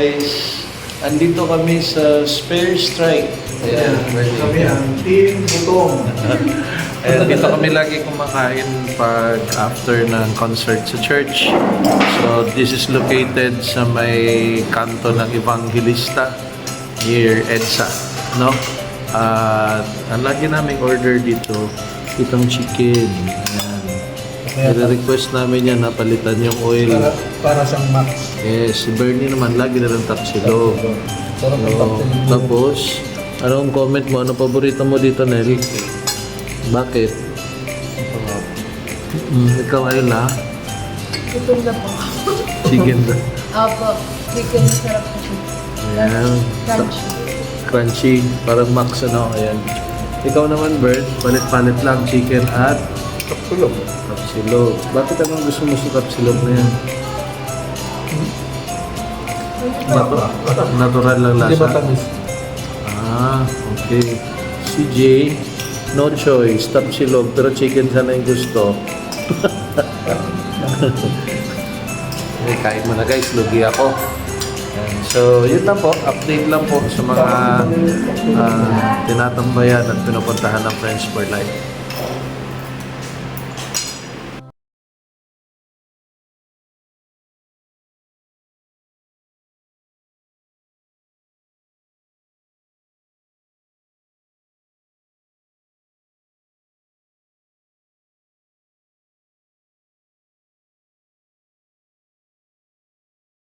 guys. Andito kami sa Spare Strike. Ayan, Kami ang Team Butong. Ayan, dito kami lagi kumakain pag after ng concert sa church. So, this is located sa may kanto ng Evangelista near EDSA, no? At ang lagi naming order dito, itong chicken. Ayan. I-request namin yan na palitan yung oil. Para sa Max. Yes, si Bernie naman lagi na lang tapsilog. Sarap ang So, tapsilog. tapos, anong comment mo? Anong paborito mo dito, Nel? Bakit? Ikaw ayun na? Ito na po. Chicken na. Opo. Chicken sarap po siya. Ayan. Crunchy. Crunchy. Parang max ano. Ayan. Ikaw naman, Bert. Palit-palit lang chicken at Kapsulog. kapsilog. Bakit anong gusto mo sa kapsilog na yan? Natural lang Hindi ba lasa? tamis? Ah, okay. Si Jay, no choice. Tapsilog, pero chicken sana yung gusto. Okay, kain mo na guys. Lugi ako. Ayan. So, yun lang po. Update lang po sa mga tinatambayan at pinupuntahan ng Friends for Life.